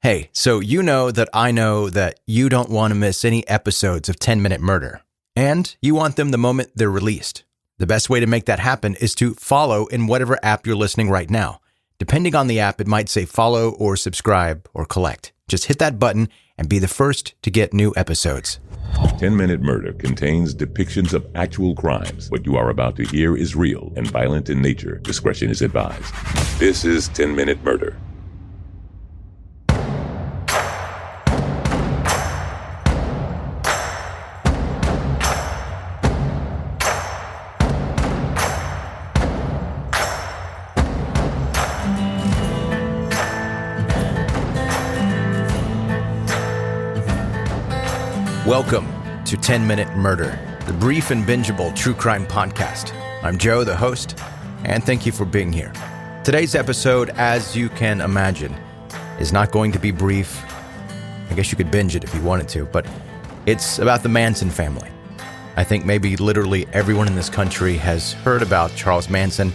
Hey, so you know that you don't want to miss any episodes of 10 Minute Murder, and you want them the moment they're released. The best way to make that happen is to follow in whatever app you're listening right now. Depending on the app, it might say follow or subscribe or collect. Just hit that button and be the first to get new episodes. 10 Minute Murder contains depictions of actual crimes. What you are about to hear is real and violent in nature. Discretion is advised. This is 10 Minute Murder. Welcome to 10 Minute Murder, the brief and bingeable true crime podcast. I'm Joe, the host, and thank you for being here. Today's episode, as you can imagine, is not going to be brief. I guess you could binge it if you wanted to, but it's about the Manson family. I think maybe literally everyone in this country has heard about Charles Manson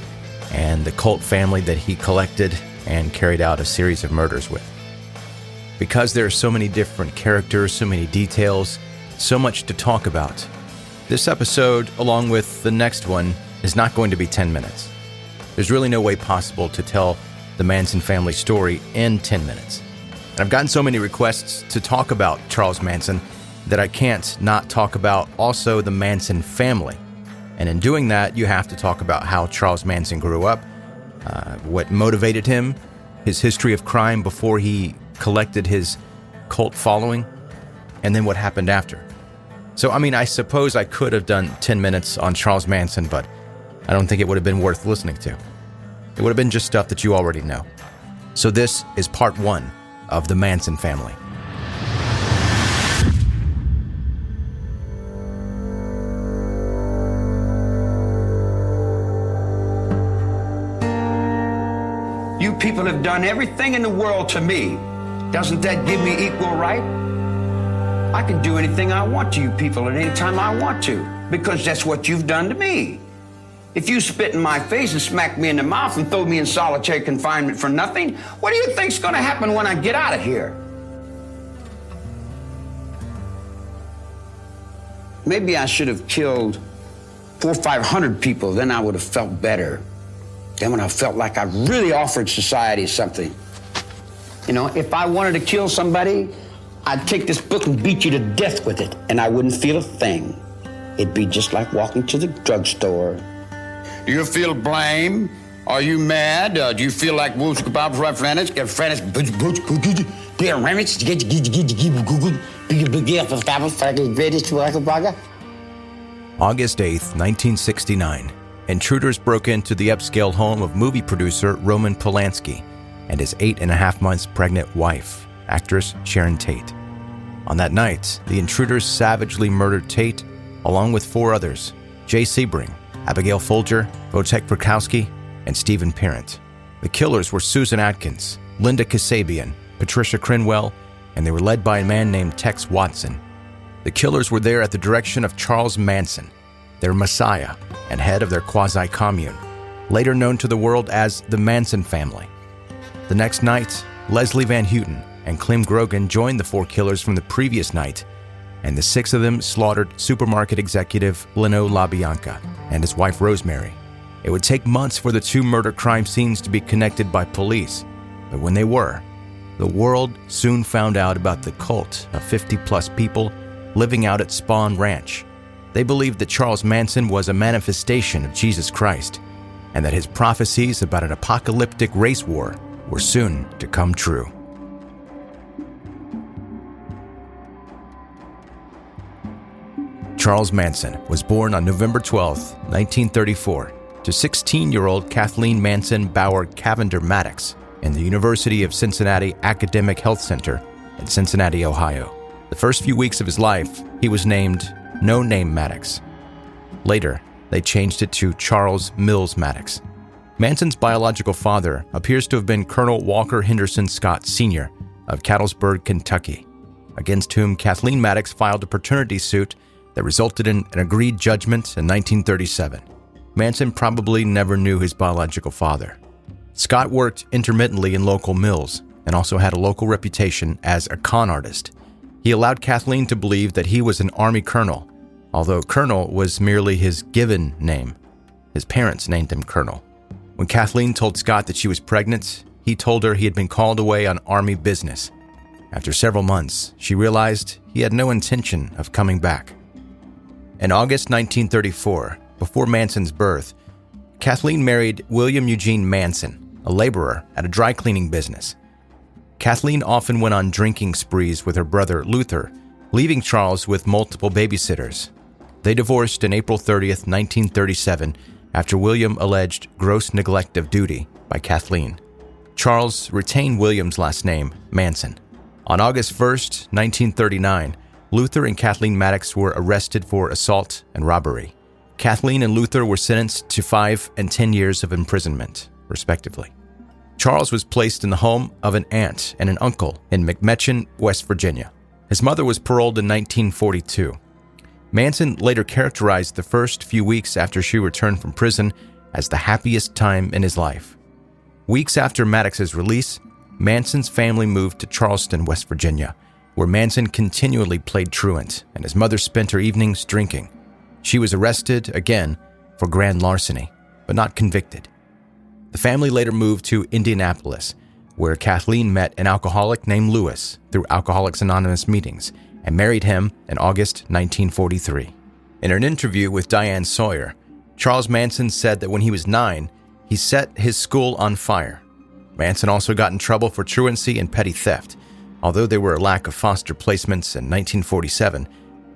and the cult family that he collected and carried out a series of murders with. Because there are so many different characters, so many details, so much to talk about, this episode, along with the next one, is not going to be 10 minutes. There's really no way possible to tell the Manson family story in 10 minutes. And I've gotten so many requests to talk about Charles Manson that I can't not talk about also the Manson family. And in doing that, you have to talk about how Charles Manson grew up, what motivated him, his history of crime before he collected his cult following, and then what happened after. So, I suppose I could have done 10 minutes on Charles Manson, but I don't think it would have been worth listening to. It would have been just stuff that you already know. So this is part one of the Manson family. You people have done everything in the world to me. Doesn't that give me equal right? I can do anything I want to you people at any time I want to, because that's what you've done to me. If you spit in my face and smack me in the mouth and throw me in solitary confinement for nothing, what do you think's gonna happen when I get out of here? Maybe I should have killed 400 or 500 people, then I would have felt better. Then when I felt like I really offered society something. You know, if I wanted to kill somebody, I'd take this book and beat you to death with it, and I wouldn't feel a thing. It'd be just like walking to the drugstore. Do you feel blame? Are you mad? Do you feel like August 8th, 1969. Intruders broke into the upscale home of movie producer Roman Polanski and his 8.5 months pregnant wife, actress Sharon Tate. On that night, the intruders savagely murdered Tate, along with 4 others: Jay Sebring, Abigail Folger, Wojtek Prokowski, and Stephen Parent. The killers were Susan Atkins, Linda Kasabian, Patricia Crinwell, and they were led by a man named Tex Watson. The killers were there at the direction of Charles Manson, their messiah and head of their quasi-commune, later known to the world as the Manson family. The next night, Leslie Van Houten and Clem Grogan joined the 4 killers from the previous night, and the 6 of them slaughtered supermarket executive Lino LaBianca and his wife Rosemary. It would take months for the 2 murder crime scenes to be connected by police, but when they were, the world soon found out about the cult of 50-plus people living out at Spawn Ranch. They believed that Charles Manson was a manifestation of Jesus Christ, and that his prophecies about an apocalyptic race war were soon to come true. Charles Manson was born on November 12, 1934, to 16-year-old Kathleen Manson Bauer Cavender Maddox in the University of Cincinnati Academic Health Center in Cincinnati, Ohio. The first few weeks of his life, he was named No Name Maddox. Later, they changed it to Charles Mills Maddox. Manson's biological father appears to have been Colonel Walker Henderson Scott Sr. of Cattlesburg, Kentucky, against whom Kathleen Maddox filed a paternity suit that resulted in an agreed judgment in 1937. Manson probably never knew his biological father. Scott worked intermittently in local mills and also had a local reputation as a con artist. He allowed Kathleen to believe that he was an Army colonel, although Colonel was merely his given name. His parents named him Colonel. When Kathleen told Scott that she was pregnant, he told her he had been called away on Army business. After several months, she realized he had no intention of coming back. In August 1934, before Manson's birth, Kathleen married William Eugene Manson, a laborer at a dry cleaning business. Kathleen often went on drinking sprees with her brother Luther, leaving Charles with multiple babysitters. They divorced on April 30th, 1937, after William alleged gross neglect of duty by Kathleen. Charles retained William's last name, Manson. On August 1st, 1939, Luther and Kathleen Maddox were arrested for assault and robbery. Kathleen and Luther were sentenced to 5 and 10 years of imprisonment, respectively. Charles was placed in the home of an aunt and an uncle in McMechen, West Virginia. His mother was paroled in 1942. Manson later characterized the first few weeks after she returned from prison as the happiest time in his life. Weeks after Maddox's release, Manson's family moved to Charleston, West Virginia, where Manson continually played truant and his mother spent her evenings drinking. She was arrested again for grand larceny, but not convicted. The family later moved to Indianapolis, where Kathleen met an alcoholic named Lewis through Alcoholics Anonymous meetings and married him in August 1943. In an interview with Diane Sawyer, Charles Manson said that when he was 9, he set his school on fire. Manson also got in trouble for truancy and petty theft, although there were a lack of foster placements in 1947.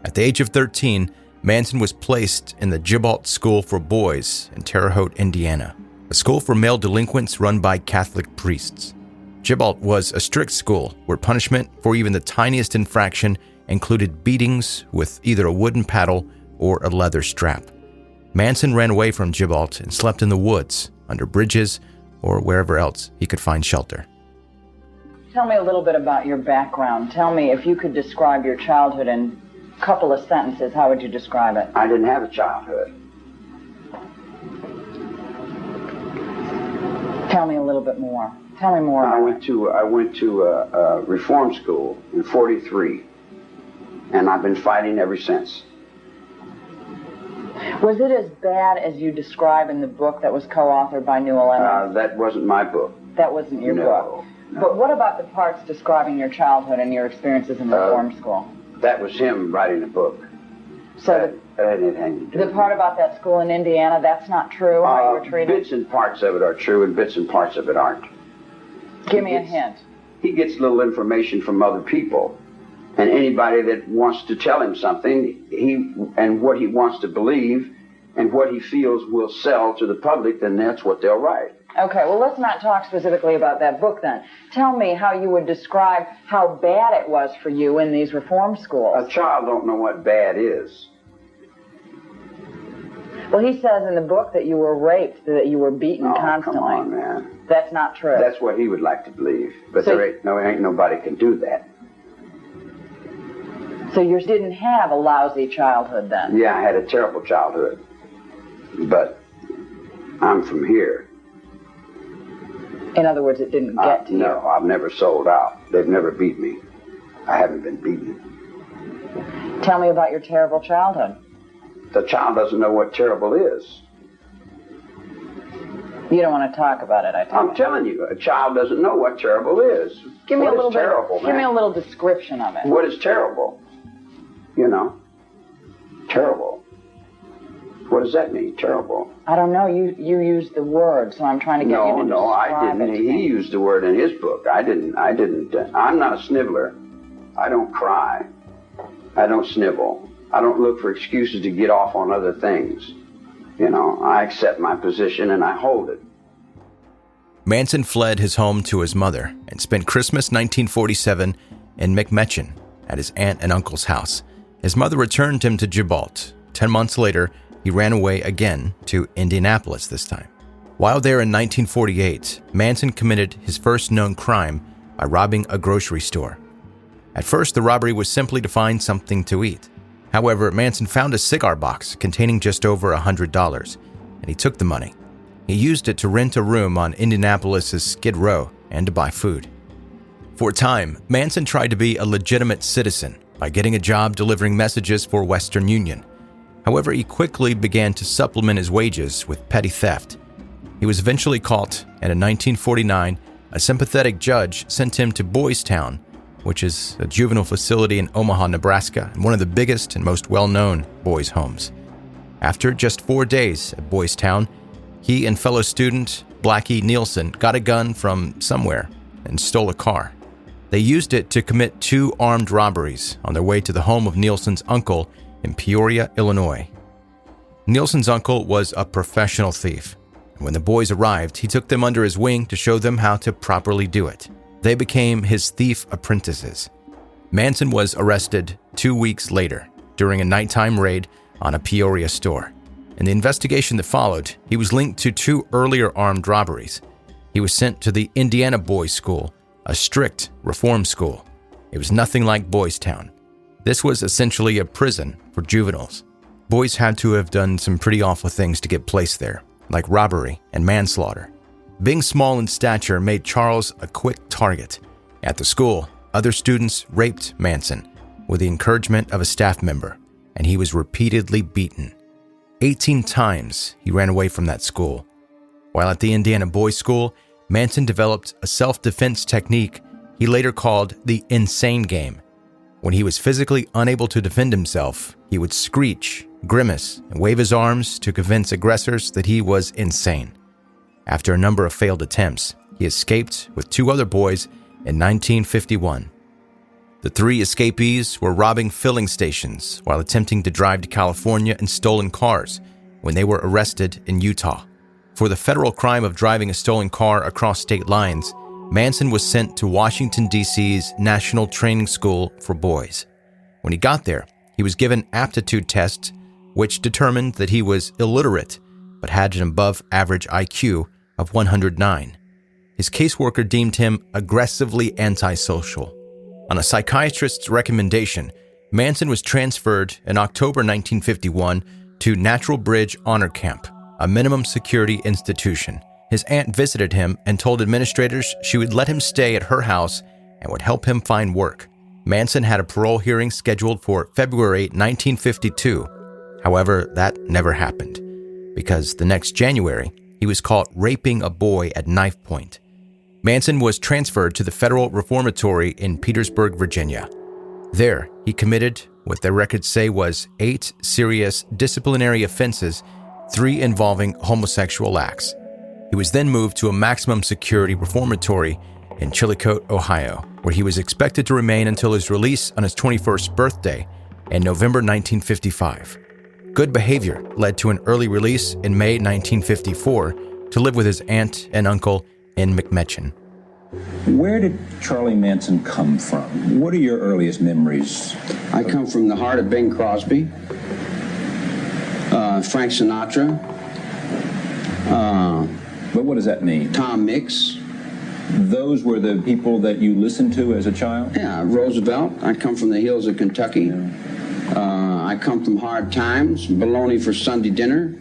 At the age of 13, Manson was placed in the Gibault School for Boys in Terre Haute, Indiana, a school for male delinquents run by Catholic priests. Gibault was a strict school where punishment for even the tiniest infraction included beatings with either a wooden paddle or a leather strap. Manson ran away from Gibault and slept in the woods, under bridges, or wherever else he could find shelter. Tell me a little bit about your background. Tell me, if you could describe your childhood in a couple of sentences, how would you describe it? I didn't have a childhood. Tell me a little bit more. Tell me more. I went to a reform school in '43, and I've been fighting ever since. Was it as bad as you describe in the book that was co-authored by Newell Emmons? That wasn't my book. That wasn't your book? No. But what about the parts describing your childhood and your experiences in reform school? That was him writing the book. So that had anything to do the with part about that school in Indiana, that's not true, how you were treated? Bits and parts of it are true, and bits and parts of it aren't. Give me a hint. He gets little information from other people, and anybody that wants to tell him something, and what he wants to believe, and what he feels will sell to the public, then that's what they'll write. Okay, well, let's not talk specifically about that book then. Tell me how you would describe how bad it was for you in these reform schools. A child don't know what bad is. Well, he says in the book that you were raped, that you were beaten constantly. Come on, man. That's not true. That's what he would like to believe. But there ain't nobody can do that. So you didn't have a lousy childhood then? Yeah, I had a terrible childhood. But I'm from here. In other words, it didn't get to you? No, I've never sold out. They've never beat me. I haven't been beaten. Tell me about your terrible childhood. The child doesn't know what terrible is. You don't want to talk about it, I tell you. I'm telling you, a child doesn't know what terrible is. Give me a little terrible, Give me a little description of it. What is terrible? You know, terrible. What does that mean, terrible? I don't know. You used the word, so I'm trying to get you to No, I describe didn't. it to me. He used the word in his book. I didn't. I'm not a sniveler. I don't cry. I don't snivel. I don't look for excuses to get off on other things. You know, I accept my position and I hold it. Manson fled his home to his mother and spent Christmas 1947 in McMechen at his aunt and uncle's house. His mother returned him to Gibault. 10 months later, he ran away again to Indianapolis this time. While there in 1948, Manson committed his first known crime by robbing a grocery store. At first, the robbery was simply to find something to eat. However, Manson found a cigar box containing just over $100, and he took the money. He used it to rent a room on Indianapolis's Skid Row and to buy food. For a time, Manson tried to be a legitimate citizen by getting a job delivering messages for Western Union. However, he quickly began to supplement his wages with petty theft. He was eventually caught, and in 1949, a sympathetic judge sent him to Boys Town, which is a juvenile facility in Omaha, Nebraska, and one of the biggest and most well-known boys' homes. After just 4 days at Boys Town, he and fellow student Blackie Nielsen got a gun from somewhere and stole a car. They used it to commit 2 armed robberies on their way to the home of Nielsen's uncle in Peoria, Illinois. Nielsen's uncle was a professional thief. When the boys arrived, he took them under his wing to show them how to properly do it. They became his thief apprentices. Manson was arrested 2 weeks later during a nighttime raid on a Peoria store. In the investigation that followed, he was linked to 2 earlier armed robberies. He was sent to the Indiana Boys School, a strict reform school. It was nothing like Boys Town. This was essentially a prison for juveniles. Boys had to have done some pretty awful things to get placed there, like robbery and manslaughter. Being small in stature made Charles a quick target. At the school, other students raped Manson with the encouragement of a staff member, and he was repeatedly beaten. 18 times he ran away from that school. While at the Indiana Boys School, Manson developed a self-defense technique he later called the insane game. When he was physically unable to defend himself, he would screech, grimace, and wave his arms to convince aggressors that he was insane. After a number of failed attempts, he escaped with 2 other boys in 1951. The 3 escapees were robbing filling stations while attempting to drive to California in stolen cars when they were arrested in Utah. For the federal crime of driving a stolen car across state lines, Manson was sent to Washington, D.C.'s National Training School for Boys. When he got there, he was given aptitude tests which determined that he was illiterate but had an above-average IQ of 109. His caseworker deemed him aggressively antisocial. On a psychiatrist's recommendation, Manson was transferred in October 1951 to Natural Bridge Honor Camp, a minimum security institution. His aunt visited him and told administrators she would let him stay at her house and would help him find work. Manson had a parole hearing scheduled for February 1952. However, that never happened, because the next January, he was caught raping a boy at knife point. Manson was transferred to the Federal Reformatory in Petersburg, Virginia. There, he committed what their records say was 8 serious disciplinary offenses, 3 involving homosexual acts. He was then moved to a maximum security reformatory in Chillicothe, Ohio, where he was expected to remain until his release on his 21st birthday in November 1955. Good behavior led to an early release in May 1954 to live with his aunt and uncle in McMechen. Where did Charlie Manson come from? What are your earliest memories? I come from the heart of Bing Crosby, Frank Sinatra, But what does that mean? Tom Mix. Those were the people that you listened to as a child? Yeah, Roosevelt. I come from the hills of Kentucky. Yeah. I come from hard times, bologna for Sunday dinner.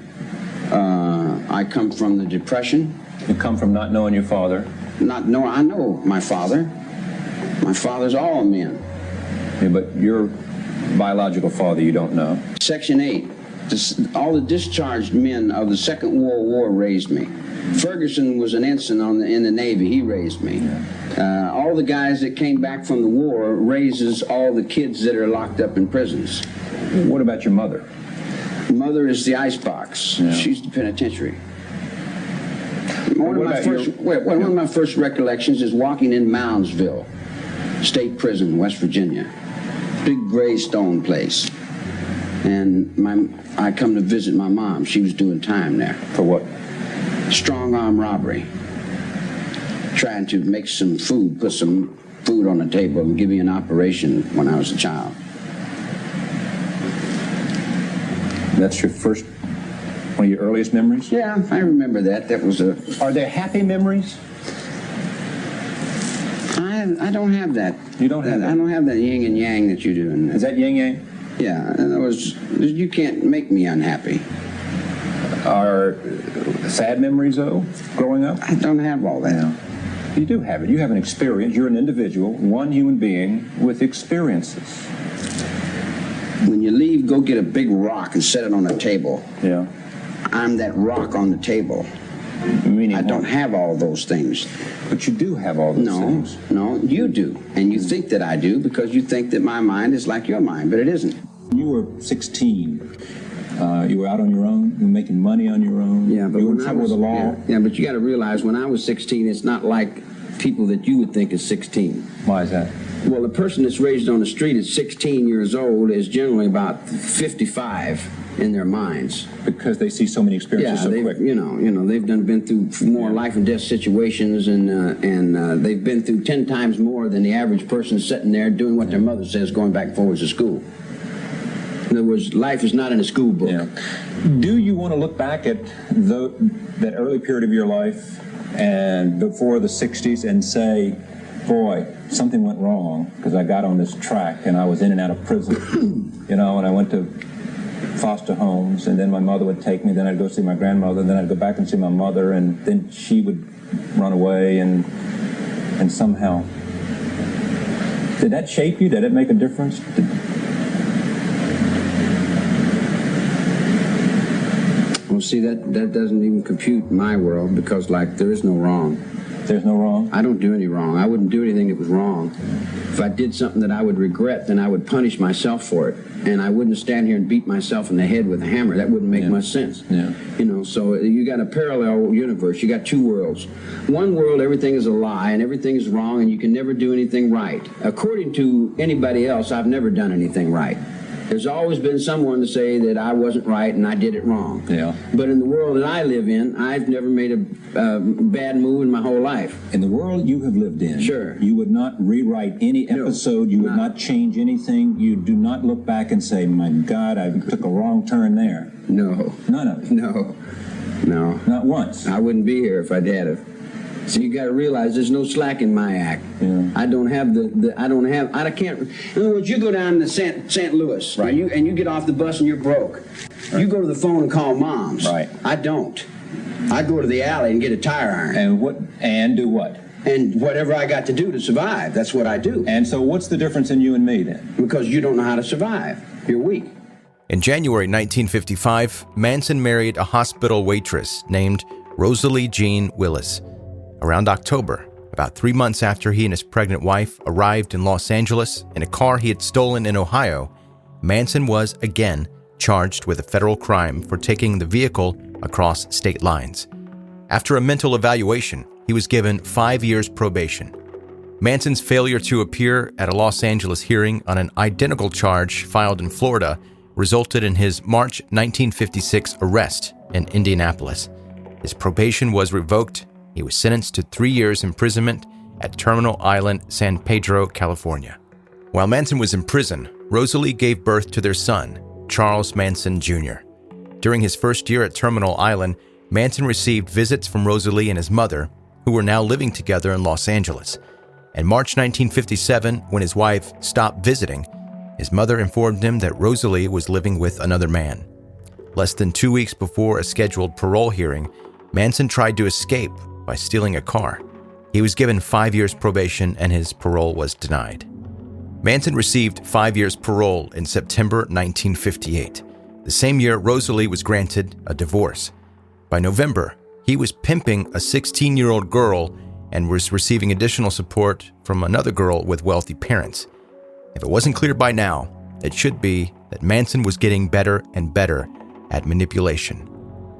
I come from the Depression. You come from not knowing your father? I know my father. My father's all men. Yeah, but your biological father you don't know. Section 8. All the discharged men of the Second World War raised me. Ferguson was an ensign in the Navy. He raised me. Yeah. All the guys that came back from the war raises all the kids that are locked up in prisons. What about your mother? Mother is the icebox. Yeah. She's the penitentiary. One of my first recollections is walking in Moundsville State Prison, West Virginia. Big gray stone place. And I come to visit my mom. She was doing time there. For what? Strong arm robbery. Trying to make some food, put some food on the table and give me an operation when I was a child. That's your first, one of your earliest memories? Yeah, I remember that. That was a... Are there happy memories? I don't have that. You don't have that? I don't have that yin and yang that you do. Is that yin yang? Yeah, in other words, you can't make me unhappy. Are sad memories, though, growing up? I don't have all that. Yeah. You do have it. You have an experience. You're an individual, one human being with experiences. When you leave, go get a big rock and set it on a table. Yeah. I'm that rock on the table. Meaning I don't have all those things. But you do have all those things. No, you do. And you think that I do because you think that my mind is like your mind, but it isn't. You were 16. You were out on your own. You were making money on your own. Yeah, but you were when in I trouble was, with the law. Yeah, but you got to realize when I was 16, it's not like people that you would think is 16. Why is that? Well, a person that's raised on the street at 16 years old is generally about 55 in their minds. Because they see so many experiences so quick. You know, they've been through more life and death situations, and they've been through 10 times more than the average person sitting there doing what their mother says, going back and forwards to school. In other words, life is not in a school book. Yeah. Do you want to look back at that early period of your life and before the 60s and say, boy, something went wrong because I got on this track and I was in and out of prison, and I went to foster homes, and then my mother would take me, then I'd go see my grandmother, and then I'd go back and see my mother, and then she would run away, and somehow. Did that shape you? Did it make a difference? Well, see, that doesn't even compute in my world because, there is no wrong. There's no wrong? I don't do any wrong. I wouldn't do anything that was wrong. If I did something that I would regret, then I would punish myself for it. And I wouldn't stand here and beat myself in the head with a hammer. That wouldn't make much sense. Yeah. So you got a parallel universe. You got two worlds. One world, everything is a lie and everything is wrong and you can never do anything right. According to anybody else, I've never done anything right. There's always been someone to say that I wasn't right and I did it wrong. Yeah. But in the world that I live in, I've never made a bad move in my whole life. In the world you have lived in, sure, you would not rewrite any episode. You would not change anything. You do not look back and say, my God, I took a wrong turn there. No. None of it. No. Not once. I wouldn't be here if I did it. So you got to realize there's no slack in my act. Yeah. I don't have I can't. In other words, you go down to St. Louis, right? And you get off the bus and you're broke. Right. You go to the phone and call moms. Right. I don't. I go to the alley and get a tire iron. And do what? And whatever I got to do to survive, that's what I do. And so what's the difference in you and me then? Because you don't know how to survive. You're weak. In January 1955, Manson married a hospital waitress named Rosalie Jean Willis. Around October, about 3 months after he and his pregnant wife arrived in Los Angeles in a car he had stolen in Ohio, Manson was again charged with a federal crime for taking the vehicle across state lines. After a mental evaluation, he was given 5 years probation. Manson's failure to appear at a Los Angeles hearing on an identical charge filed in Florida resulted in his March 1956 arrest in Indianapolis. His probation was revoked. He was sentenced to 3 years imprisonment at Terminal Island, San Pedro, California. While Manson was in prison, Rosalie gave birth to their son, Charles Manson Jr. During his first year at Terminal Island, Manson received visits from Rosalie and his mother, who were now living together in Los Angeles. In March 1957, when his wife stopped visiting, his mother informed him that Rosalie was living with another man. Less than 2 weeks before a scheduled parole hearing, Manson tried to escape by stealing a car. He was given 5 years probation and his parole was denied. Manson received 5 years parole in September 1958. The same year, Rosalie was granted a divorce. By November, he was pimping a 16-year-old girl and was receiving additional support from another girl with wealthy parents. If it wasn't clear by now, it should be that Manson was getting better and better at manipulation,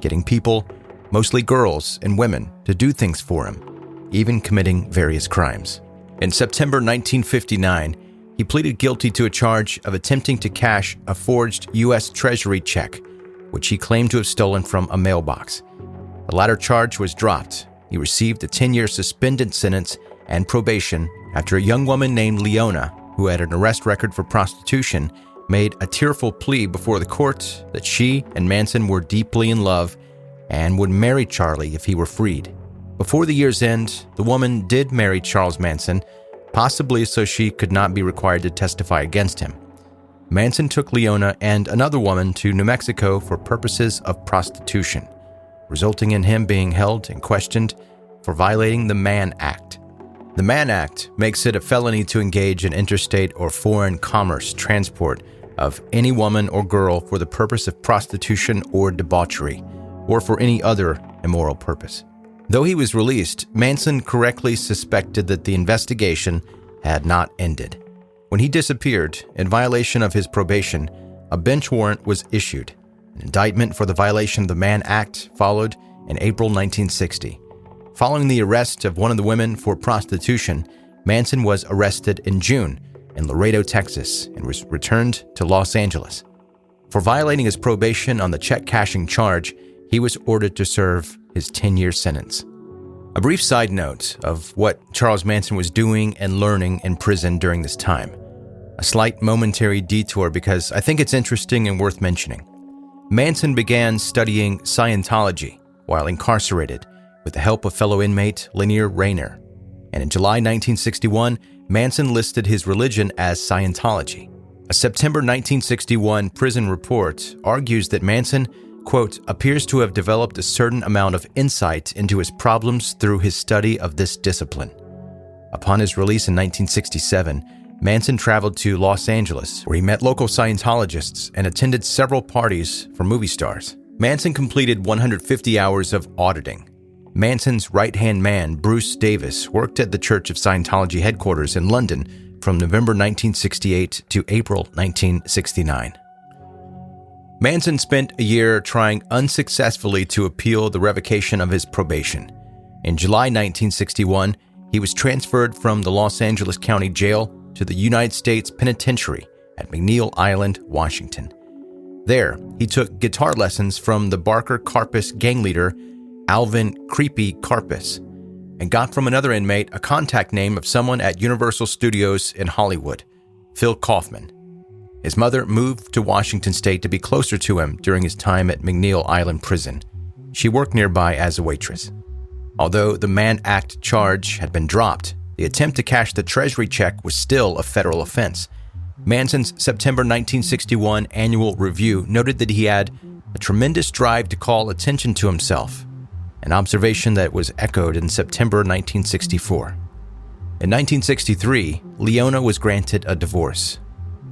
getting people, mostly girls and women, to do things for him, even committing various crimes. In September 1959, he pleaded guilty to a charge of attempting to cash a forged U.S. Treasury check, which he claimed to have stolen from a mailbox. The latter charge was dropped. He received a 10-year suspended sentence and probation after a young woman named Leona, who had an arrest record for prostitution, made a tearful plea before the court that she and Manson were deeply in love and would marry Charlie if he were freed. Before the year's end, the woman did marry Charles Manson, possibly so she could not be required to testify against him. Manson took Leona and another woman to New Mexico for purposes of prostitution, resulting in him being held and questioned for violating the Mann Act, The Mann Act makes it a felony to engage in interstate or foreign commerce transport of any woman or girl for the purpose of prostitution or debauchery, or for any other immoral purpose. Though he was released, Manson correctly suspected that the investigation had not ended. When he disappeared, in violation of his probation, a bench warrant was issued. An indictment for the violation of the Mann Act followed in April 1960. Following the arrest of one of the women for prostitution, Manson was arrested in June in Laredo, Texas, and was returned to Los Angeles. For violating his probation on the check-cashing charge, he was ordered to serve his 10-year sentence. A brief side note of what Charles Manson was doing and learning in prison during this time. A slight momentary detour because I think it's interesting and worth mentioning. Manson began studying Scientology while incarcerated with the help of fellow inmate Lanier Rayner. And in July 1961, Manson listed his religion as Scientology. A September 1961 prison report argues that Manson, quote, appears to have developed a certain amount of insight into his problems through his study of this discipline. Upon his release in 1967, Manson traveled to Los Angeles, where he met local Scientologists and attended several parties for movie stars. Manson completed 150 hours of auditing. Manson's right-hand man, Bruce Davis, worked at the Church of Scientology headquarters in London from November 1968 to April 1969. Manson spent a year trying unsuccessfully to appeal the revocation of his probation. In July 1961, he was transferred from the Los Angeles County Jail to the United States Penitentiary at McNeil Island, Washington. There, he took guitar lessons from the Barker Karpus gang leader, Alvin Creepy Karpus, and got from another inmate a contact name of someone at Universal Studios in Hollywood, Phil Kaufman. His mother moved to Washington State to be closer to him during his time at McNeil Island Prison. She worked nearby as a waitress. Although the Mann Act charge had been dropped, the attempt to cash the Treasury check was still a federal offense. Manson's September 1961 annual review noted that he had a tremendous drive to call attention to himself, an observation that was echoed in September 1964. In 1963, Leona was granted a divorce.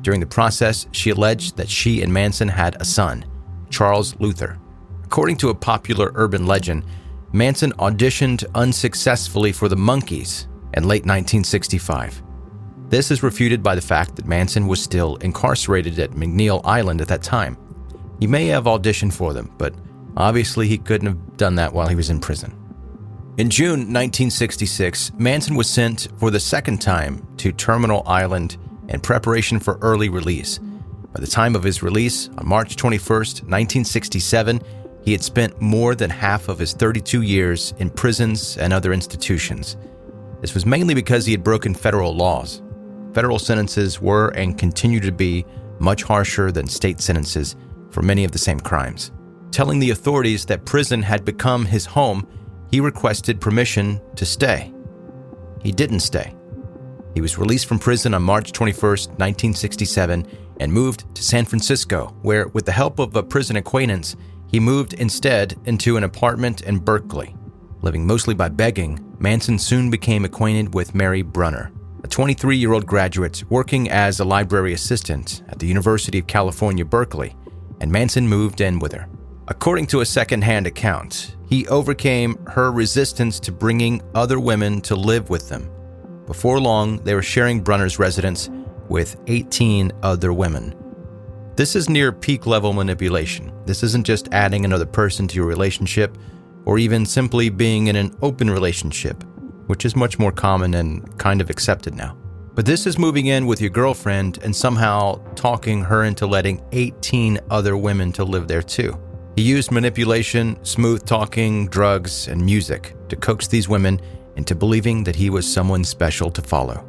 During the process, she alleged that she and Manson had a son, Charles Luther. According to a popular urban legend, Manson auditioned unsuccessfully for the Monkees in late 1965. This is refuted by the fact that Manson was still incarcerated at McNeil Island at that time. He may have auditioned for them, but obviously he couldn't have done that while he was in prison. In June 1966, Manson was sent for the second time to Terminal Island in preparation for early release. By the time of his release, on March 21st, 1967, he had spent more than half of his 32 years in prisons and other institutions. This was mainly because he had broken federal laws. Federal sentences were and continue to be much harsher than state sentences for many of the same crimes. Telling the authorities that prison had become his home, he requested permission to stay. He didn't stay. He was released from prison on March 21st, 1967, and moved to San Francisco, where, with the help of a prison acquaintance, he moved instead into an apartment in Berkeley. Living mostly by begging, Manson soon became acquainted with Mary Brunner, a 23-year-old graduate working as a library assistant at the University of California, Berkeley, and Manson moved in with her. According to a second-hand account, he overcame her resistance to bringing other women to live with them. Before long, they were sharing Brunner's residence with 18 other women. This is near peak-level manipulation. This isn't just adding another person to your relationship, or even simply being in an open relationship, which is much more common and kind of accepted now. But this is moving in with your girlfriend and somehow talking her into letting 18 other women to live there too. He used manipulation, smooth talking, drugs, and music to coax these women into believing that he was someone special to follow.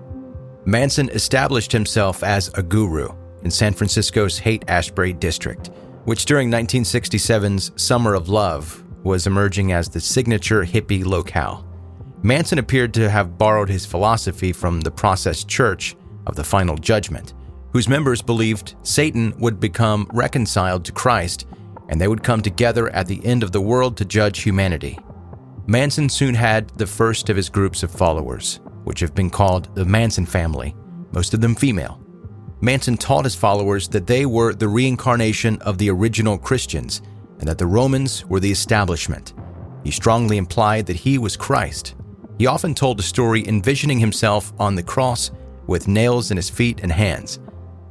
Manson established himself as a guru in San Francisco's Haight-Ashbury district, which during 1967's Summer of Love was emerging as the signature hippie locale. Manson appeared to have borrowed his philosophy from the Process Church of the Final Judgment, whose members believed Satan would become reconciled to Christ and they would come together at the end of the world to judge humanity. Manson soon had the first of his groups of followers. which have been called the Manson family, most of them female. Manson taught his followers that they were the reincarnation of the original Christians and that the Romans were the establishment. He strongly implied that he was Christ. He often told the story envisioning himself on the cross with nails in his feet and hands.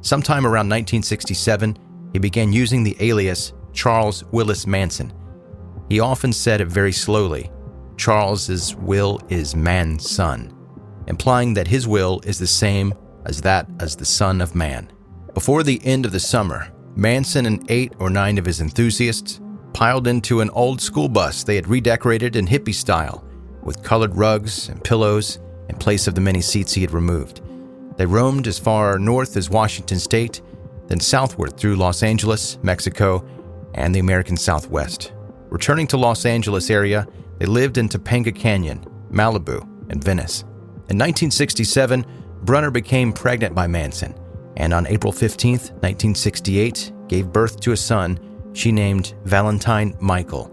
Sometime around 1967, he began using the alias Charles Willis Manson. He often said it very slowly, Charles's will is man's son, implying that his will is the same as that as the Son of Man. Before the end of the summer, Manson and 8 or 9 of his enthusiasts piled into an old school bus they had redecorated in hippie style, with colored rugs and pillows in place of the many seats he had removed. They roamed as far north as Washington State, then southward through Los Angeles, Mexico, and the American Southwest. Returning to Los Angeles area, they lived in Topanga Canyon, Malibu, and Venice. In 1967, Brunner became pregnant by Manson, and on April 15, 1968, gave birth to a son she named Valentine Michael.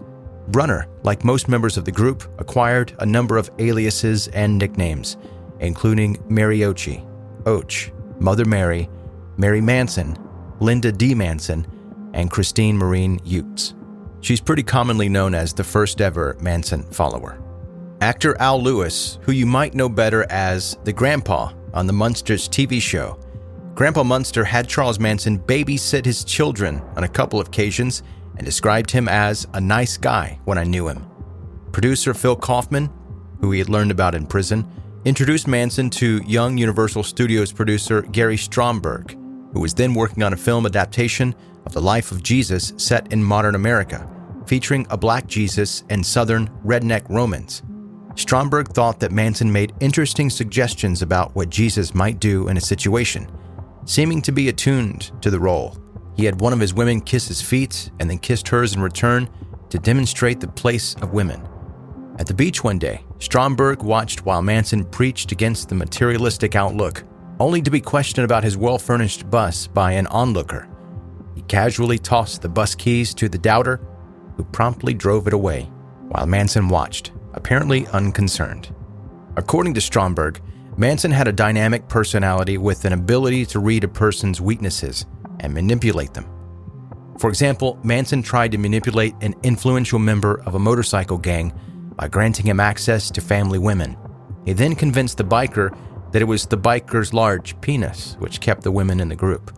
Brunner, like most members of the group, acquired a number of aliases and nicknames, including Mariochi, Och, Mother Mary, Mary Manson, Linda D. Manson, and Christine Marine Utes. She's pretty commonly known as the first ever Manson follower. Actor Al Lewis, who you might know better as the Grandpa on the Munsters TV show. Grandpa Munster had Charles Manson babysit his children on a couple of occasions and described him as a nice guy when I knew him. Producer Phil Kaufman, who he had learned about in prison, introduced Manson to young Universal Studios producer Gary Stromberg, who was then working on a film adaptation of the life of Jesus set in modern America, featuring a black Jesus and Southern redneck Romans. Stromberg thought that Manson made interesting suggestions about what Jesus might do in a situation, seeming to be attuned to the role. He had one of his women kiss his feet and then kissed hers in return to demonstrate the place of women. At the beach one day, Stromberg watched while Manson preached against the materialistic outlook, only to be questioned about his well-furnished bus by an onlooker. He casually tossed the bus keys to the doubter, who promptly drove it away, while Manson watched, apparently unconcerned. According to Stromberg, Manson had a dynamic personality with an ability to read a person's weaknesses and manipulate them. For example, Manson tried to manipulate an influential member of a motorcycle gang by granting him access to family women. He then convinced the biker that it was the biker's large penis which kept the women in the group.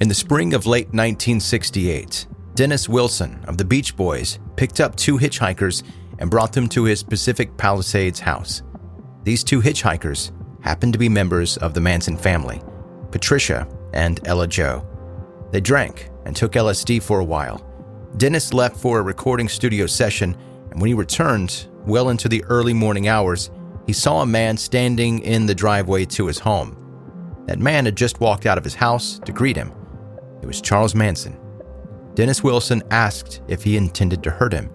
In the spring of late 1968, Dennis Wilson of the Beach Boys picked up 2 hitchhikers and brought them to his Pacific Palisades house. These 2 hitchhikers happened to be members of the Manson family, Patricia and Ella Jo. They drank and took LSD for a while. Dennis left for a recording studio session, and when he returned, well into the early morning hours, he saw a man standing in the driveway to his home. That man had just walked out of his house to greet him. It was Charles Manson. Dennis Wilson asked if he intended to hurt him,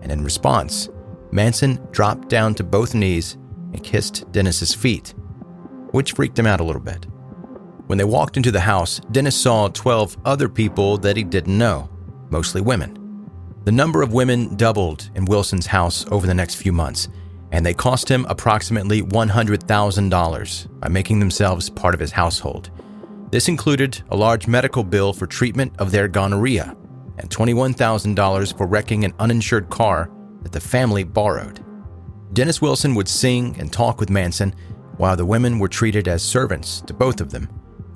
and in response, Manson dropped down to both knees and kissed Dennis's feet, which freaked him out a little bit. When they walked into the house, Dennis saw 12 other people that he didn't know, mostly women. The number of women doubled in Wilson's house over the next few months, and they cost him approximately $100,000 by making themselves part of his household. This included a large medical bill for treatment of their gonorrhea and $21,000 for wrecking an uninsured car that the family borrowed. Dennis Wilson would sing and talk with Manson while the women were treated as servants to both of them.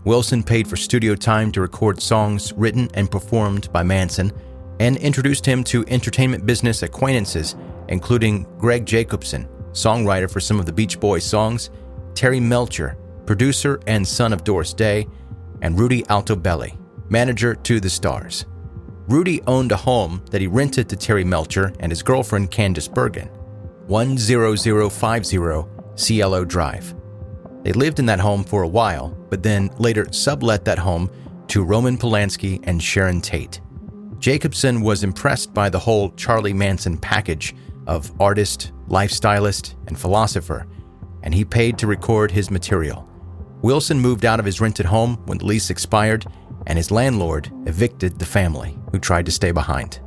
Wilson paid for studio time to record songs written and performed by Manson and introduced him to entertainment business acquaintances, including Greg Jacobson, songwriter for some of the Beach Boys songs, Terry Melcher, producer and son of Doris Day, and Rudy Altobelli, manager to the Stars. Rudy owned a home that he rented to Terry Melcher and his girlfriend Candace Bergen, 10050 CLO Drive. They lived in that home for a while, but then later sublet that home to Roman Polanski and Sharon Tate. Jacobson was impressed by the whole Charlie Manson package of artist, lifestylist, and philosopher, and he paid to record his material. Wilson moved out of his rented home when the lease expired, and his landlord evicted the family, who tried to stay behind.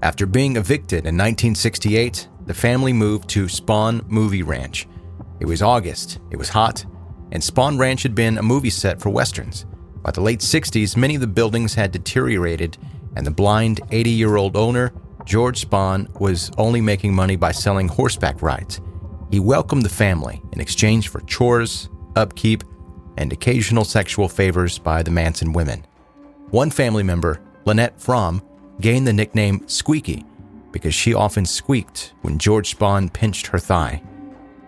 After being evicted in 1968, the family moved to Spawn Movie Ranch. It was August, it was hot, and Spahn Ranch had been a movie set for westerns. By the late 60s, many of the buildings had deteriorated, and the blind 80-year-old owner, George Spahn, was only making money by selling horseback rides. He welcomed the family in exchange for chores, upkeep, and occasional sexual favors by the Manson women. One family member, Lynette Fromm, gained the nickname Squeaky because she often squeaked when George Spahn pinched her thigh.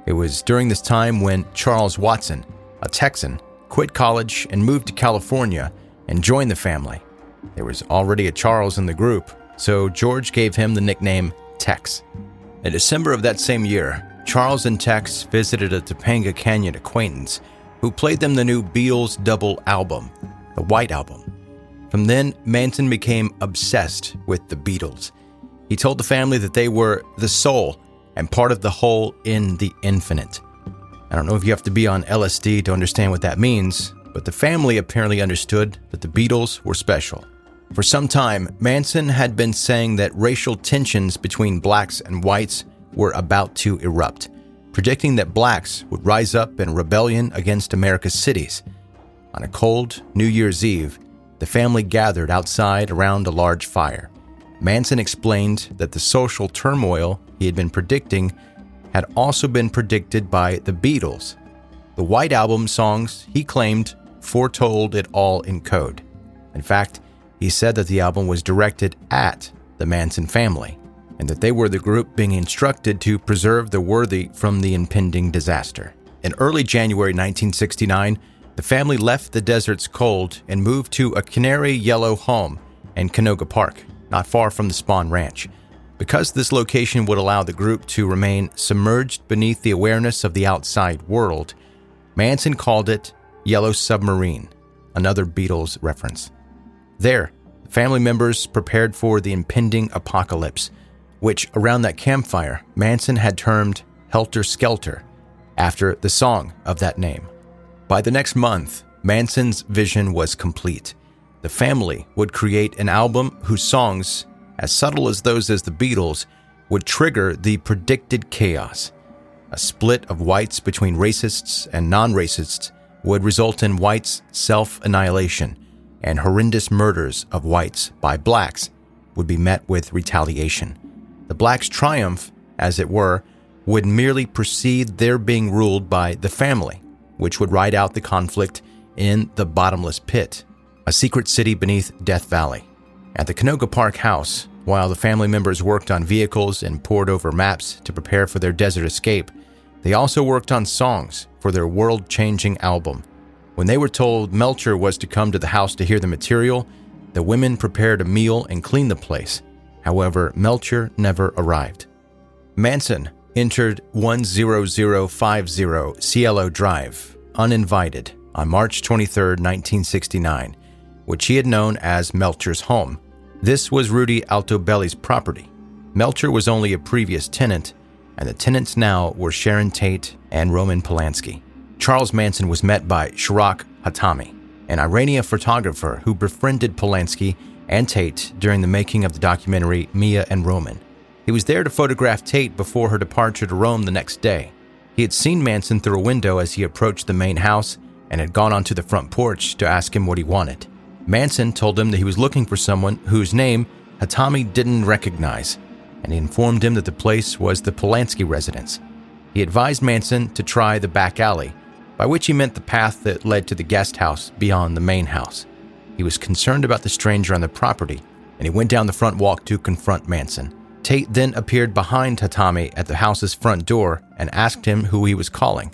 It was during this time when Charles Watson, a Texan, quit college and moved to California and joined the family. There was already a Charles in the group, so George gave him the nickname Tex. In December of that same year, Charles and Tex visited a Topanga Canyon acquaintance who played them the new Beatles double album, the White Album. From then, Manson became obsessed with the Beatles. He told the family that they were the soul and part of the whole in the infinite. I don't know if you have to be on LSD to understand what that means, but the family apparently understood that the Beatles were special. For some time, Manson had been saying that racial tensions between blacks and whites were about to erupt, predicting that blacks would rise up in rebellion against America's cities. On a cold New Year's Eve, the family gathered outside around a large fire. Manson explained that the social turmoil he had been predicting had also been predicted by the Beatles. The White Album songs, he claimed, foretold it all in code. In fact, he said that the album was directed at the Manson family, and that they were the group being instructed to preserve the worthy from the impending disaster. In early January 1969, the family left the desert's cold and moved to a canary yellow home in Canoga Park, not far from the Spahn Ranch. Because this location would allow the group to remain submerged beneath the awareness of the outside world, Manson called it Yellow Submarine, another Beatles reference. There, family members prepared for the impending apocalypse, which around that campfire, Manson had termed Helter Skelter, after the song of that name. By the next month, Manson's vision was complete. The family would create an album whose songs, as subtle as those as the Beatles, would trigger the predicted chaos. A split of whites between racists and non-racists would result in whites' self-annihilation, and horrendous murders of whites by blacks would be met with retaliation. The blacks' triumph, as it were, would merely precede their being ruled by the family, which would ride out the conflict in the bottomless pit, a secret city beneath Death Valley. At the Canoga Park house, while the family members worked on vehicles and pored over maps to prepare for their desert escape, they also worked on songs for their world-changing album. When they were told Melcher was to come to the house to hear the material, the women prepared a meal and cleaned the place. However, Melcher never arrived. Manson entered 10050 Cielo Drive, uninvited, on March 23, 1969, which he had known as Melcher's home. This was Rudy Altobelli's property. Melcher was only a previous tenant, and the tenants now were Sharon Tate and Roman Polanski. Charles Manson was met by Sharak Hatami, an Iranian photographer who befriended Polanski and Tate during the making of the documentary Mia and Roman. He was there to photograph Tate before her departure to Rome the next day. He had seen Manson through a window as he approached the main house and had gone onto the front porch to ask him what he wanted. Manson told him that he was looking for someone whose name Hatami didn't recognize, and he informed him that the place was the Polanski residence. He advised Manson to try the back alley, by which he meant the path that led to the guest house beyond the main house. He was concerned about the stranger on the property, and he went down the front walk to confront Manson. Tate then appeared behind Hatami at the house's front door and asked him who he was calling.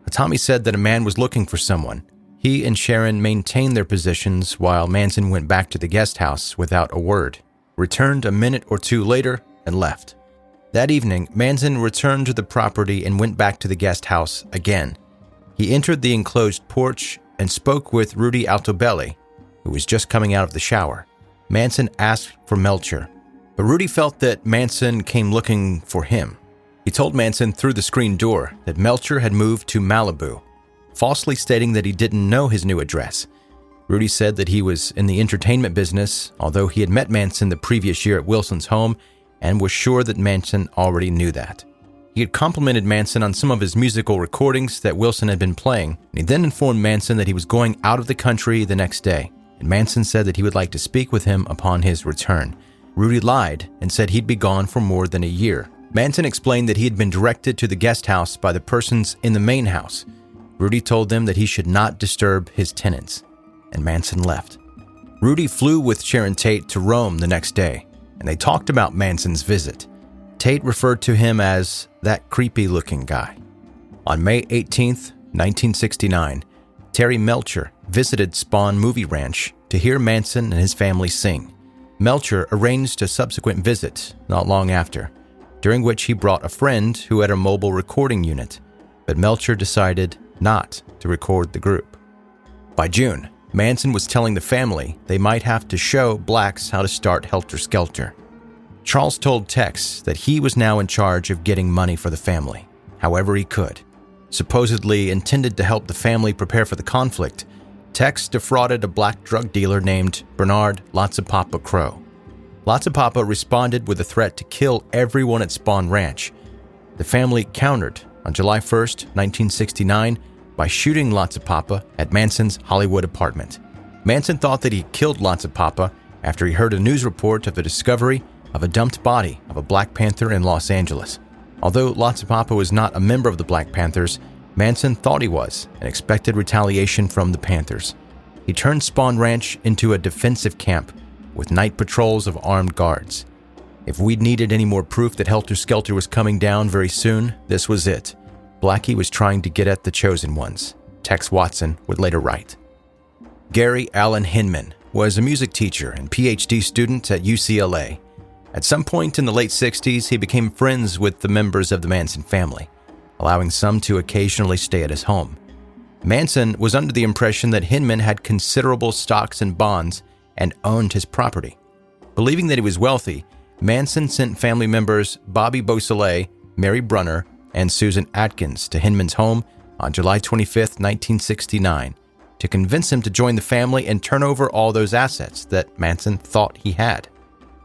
Hatami said that a man was looking for someone. He and Sharon maintained their positions while Manson went back to the guest house without a word, returned a minute or two later, and left. That evening, Manson returned to the property and went back to the guest house again. He entered the enclosed porch and spoke with Rudy Altobelli, who was just coming out of the shower. Manson asked for Melcher, but Rudy felt that Manson came looking for him. He told Manson through the screen door that Melcher had moved to Malibu, falsely stating that he didn't know his new address. Rudy said that he was in the entertainment business, although he had met Manson the previous year at Wilson's home and was sure that Manson already knew that. He had complimented Manson on some of his musical recordings that Wilson had been playing, and he then informed Manson that he was going out of the country the next day, and Manson said that he would like to speak with him upon his return. Rudy lied and said he'd be gone for more than a year. Manson explained that he had been directed to the guest house by the persons in the main house. Rudy told them that he should not disturb his tenants, and Manson left. Rudy flew with Sharon Tate to Rome the next day, and they talked about Manson's visit. Tate referred to him as that creepy-looking guy. On May 18th, 1969, Terry Melcher visited Spawn Movie Ranch to hear Manson and his family sing. Melcher arranged a subsequent visit not long after, during which he brought a friend who had a mobile recording unit, but Melcher decided not to record the group. By June, Manson was telling the family they might have to show blacks how to start Helter Skelter. Charles told Tex that he was now in charge of getting money for the family, however he could. Supposedly intended to help the family prepare for the conflict, Tex defrauded a black drug dealer named Bernard Lotsapapa Crow. Lotsapapa responded with a threat to kill everyone at Spawn Ranch. The family countered on July 1st, 1969, by shooting Lotsapapa at Manson's Hollywood apartment. Manson thought that he killed Lotsapapa after he heard a news report of the discovery of a dumped body of a Black Panther in Los Angeles. Although Lotsapapa was not a member of the Black Panthers, Manson thought he was and expected retaliation from the Panthers. He turned Spawn Ranch into a defensive camp with night patrols of armed guards. If we'd needed any more proof that Helter Skelter was coming down very soon, this was it. Blackie was trying to get at the chosen ones, Tex Watson would later write. Gary Allen Hinman was a music teacher and PhD student at UCLA. At some point in the late 60s, he became friends with the members of the Manson family, allowing some to occasionally stay at his home. Manson was under the impression that Hinman had considerable stocks and bonds and owned his property. Believing that he was wealthy, Manson sent family members Bobby Beausoleil, Mary Brunner, and Susan Atkins to Hinman's home on July 25, 1969, to convince him to join the family and turn over all those assets that Manson thought he had.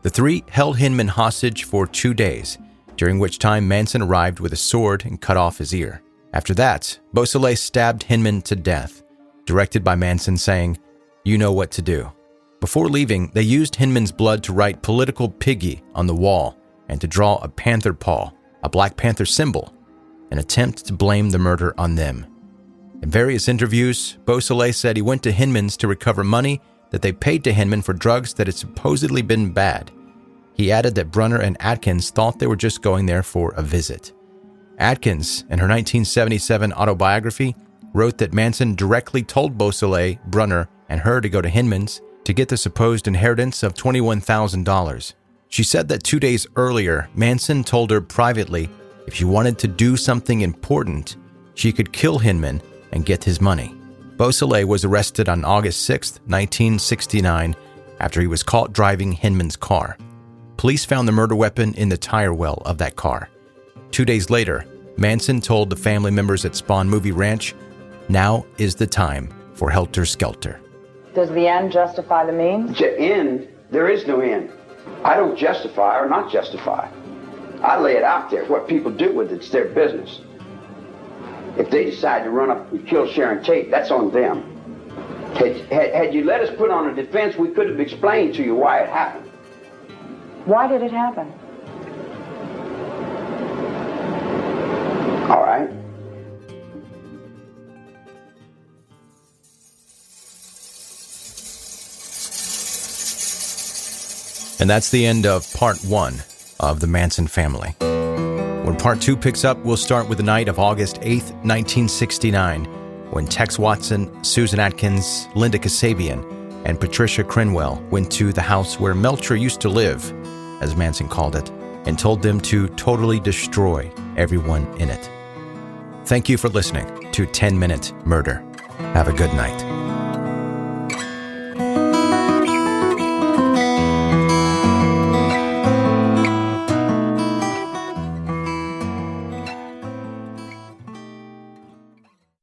The three held Hinman hostage for 2 days, during which time Manson arrived with a sword and cut off his ear. After that, Beausoleil stabbed Hinman to death, directed by Manson saying, "You know what to do." Before leaving, they used Hinman's blood to write "Political Piggy" on the wall and to draw a panther paw, a Black Panther symbol, an attempt to blame the murder on them. In various interviews, Beausoleil said he went to Hinman's to recover money that they paid to Hinman for drugs that had supposedly been bad. He added that Brunner and Atkins thought they were just going there for a visit. Atkins, in her 1977 autobiography, wrote that Manson directly told Beausoleil, Brunner, and her to go to Hinman's to get the supposed inheritance of $21,000. She said that 2 days earlier, Manson told her privately if she wanted to do something important, she could kill Hinman and get his money. Beausoleil was arrested on August 6, 1969, after he was caught driving Hinman's car. Police found the murder weapon in the tire well of that car. 2 days later, Manson told the family members at Spawn Movie Ranch, "Now is the time for Helter Skelter." Does the end justify the means? End? There is no end. I don't justify or not justify. I lay it out there. What people do with it's their business. If they decide to run up and kill Sharon Tate, that's on them. Had you let us put on a defense, we could have explained to you why it happened. Why did it happen? All right. And that's the end of part 1 of the Manson family. When part 2 picks up, we'll start with the night of August 8th, 1969, when Tex Watson, Susan Atkins, Linda Kasabian, and Patricia Crenwell went to the house where Melcher used to live, as Manson called it, and told them to totally destroy everyone in it. Thank you for listening to 10 Minute Murder. Have a good night.